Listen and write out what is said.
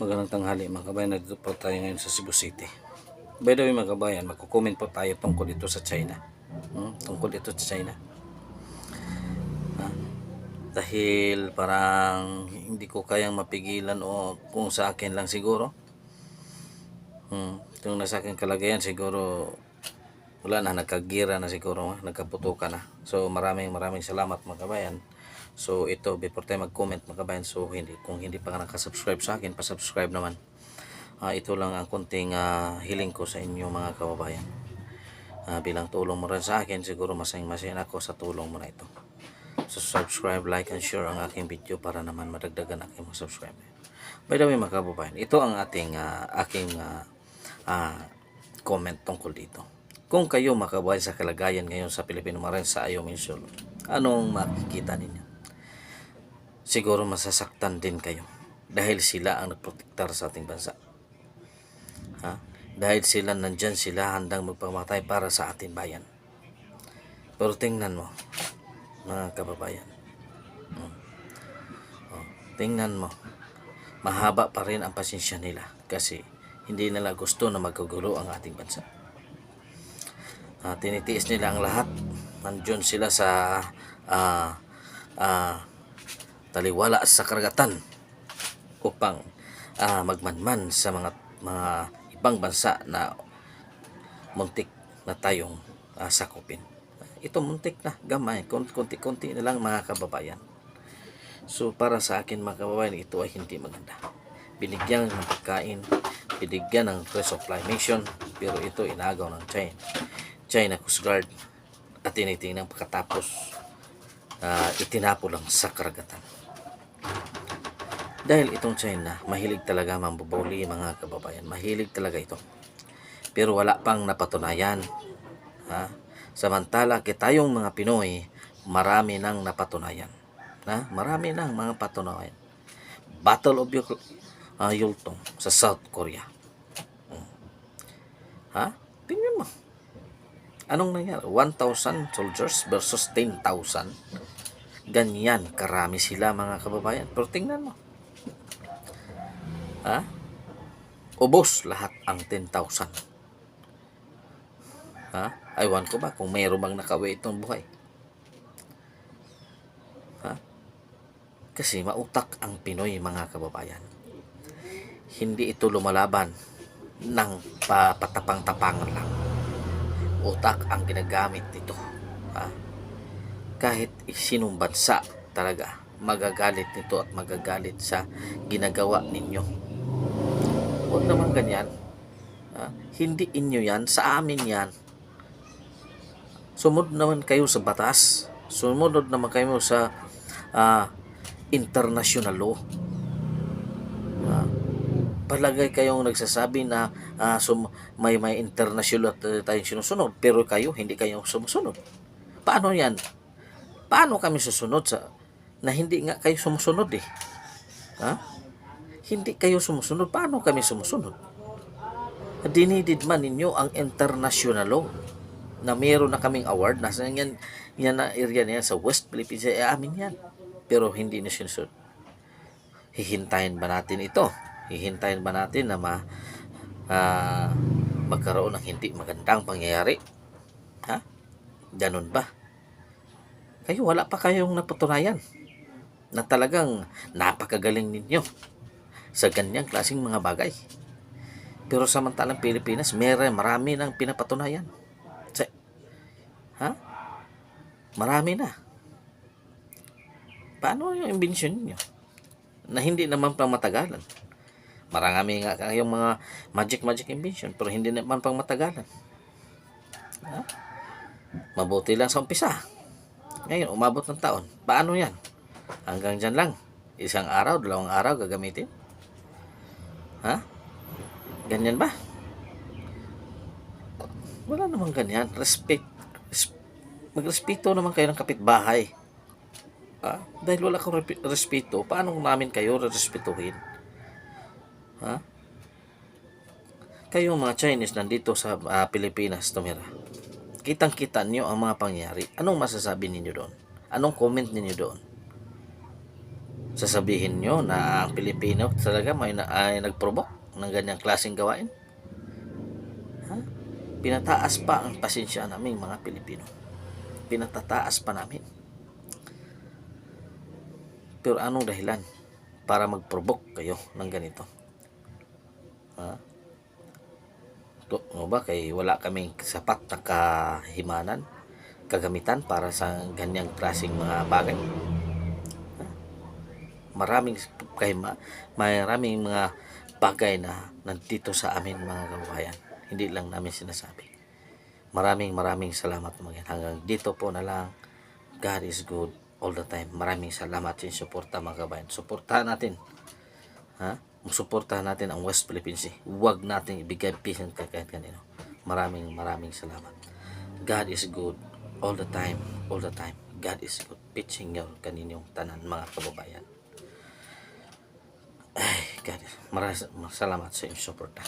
Magandang tanghali mga kabayan, nandito po tayo ngayon sa Cebu City. By the way mga kabayan, magko-comment po tayo tungkol ito sa China. Tungkol ito sa China. Dahil parang hindi ko kayang mapigilan o kung sa akin lang siguro. Yung nasa akin kalagayan siguro wala na, nagkagira na siguro, nagkaputukan na. So maraming salamat mga kabayan. So ito, before tayo mag-comment mga kabayan, so kung hindi pa ka nakasubscribe sa akin, pa-subscribe naman. Ito lang ang konting hiling ko sa inyo mga kababayan. Bilang tulong mo rin sa akin, siguro masayang ako sa tulong mo na ito. So subscribe, like, and share ang aking video para naman madagdagan aking mga subscriber. By the way mga kababayan, ito ang aking comment tungkol dito. Kung kayo mga kababayan sa kalagayan ngayon sa Pilipino Marine sa Ayaw Mention, anong makikita ninyo? Siguro masasaktan din kayo dahil sila ang nagprotektar sa ating bansa. Dahil sila nandyan, sila handang magpamatay para sa ating bayan. Pero tingnan mo mga kababayan, tingnan mo, mahaba pa rin ang pasensya nila kasi hindi nila gusto na magkagulo ang ating bansa. Tinitiis nila ang lahat. Nandiyon sila sa taliwala sa karagatan upang magmanman sa mga ibang bansa na muntik na tayong sakupin. Ito muntik na, gamay, konti-konti na lang mga kababayan. So para sa akin mga kababayan, ito ay hindi maganda. Binigyan ng pagkain, binigyan ng resupply mission, pero ito inagaw ng China Coast Guard at tinitingnan pagkatapos itinapo lang sa karagatan. Dahil itong China, mahilig talaga mambubuli mga kababayan. Mahilig talaga ito. Pero wala pang napatunayan. Samantala, tayong mga Pinoy, marami nang napatunayan. Marami nang mga patunayan. Battle of Yultong sa South Korea. Tingnan mo. Anong nangyari? 1,000 soldiers versus 10,000. Ganyan, karami sila mga kababayan. Pero tingnan mo. Ubos lahat ang 10,000. Aywan ko ba kung mayroon bang nakawi itong buhay. Kasi mautak ang Pinoy mga kababayan. Hindi ito lumalaban ng patapang-tapangan lang. Utak ang ginagamit nito. Kahit sinong bansa talaga magagalit nito at magagalit sa ginagawa ninyo. Huwag naman ganyan. Hindi inyo yan, sa amin yan. Sumunod naman kayo sa batas. Sumunod naman kayo sa international law. Palagay kayong nagsasabi na may international tayong sinusunod, pero kayo hindi kayo sumusunod. Paano yan? Paano kami susunod na hindi nga kayo sumusunod eh? Hindi kayo sumusunod. Paano kami sumusunod? Dinidid man ninyo ang international law na mayroon na kaming award. Nasa yan na area na yan sa West Philippines. Amin yan. Pero hindi na sinusunod. Hihintayin ba natin ito? Hihintayin ba natin na magkaroon ng hindi magandang pangyayari? Ganun ba? Kayo wala pa kayong napatunayan na talagang napakagaling ninyo sa ganyang klaseng mga bagay. Pero samantalang Pilipinas, marami nang pinapatunayan. Marami na. Paano yung imbensyon niyo? Na hindi naman pang matagalan. Marami nga kayong mga magic invention, pero hindi naman pang matagalan. Mabuti lang sa umpisa. Ngayon, umabot ng taon. Paano yan? Hanggang dyan lang. Isang araw, 2 araw gagamitin. Ganyan ba? Wala naman ganyan. Magrespeto naman kayo ng kapitbahay. Dahil wala kang respeto, paano namin kayo respetuhin? Kayong mga Chinese nandito sa Pilipinas tumira. Kitang-kita nyo ang mga pangyayari. Anong masasabi ninyo doon? Anong comment ninyo doon? Sasabihin nyo na ang Pilipino talaga ay nagprovok ng ganyang klaseng gawain? Ha? Pinataas pa ang pasensya naming mga Pilipino. Pinatataas pa namin. Pero anong dahilan para mag-provoke kayo ng ganito? Ha? O ba kay wala kaming sapat na kahimanan, kagamitan para sa ganyang klaseng mga bagay? Maraming maraming mga bagay na nandito sa amin mga kababayan. Hindi lang namin sinasabi. Maraming salamat mga yan. Hanggang dito po na lang. God is good all the time. Maraming salamat sa suporta mga kababayan. Suportahan natin. Ha? Suportahan natin ang West Philippine Sea. Huwag natin ibigay peace kahit kanino. Maraming salamat. God is good all the time. All the time. God is good. Pitching your kaninyong tanan mga kababayan. Ay, God, maraming salamat sa inyong suporta.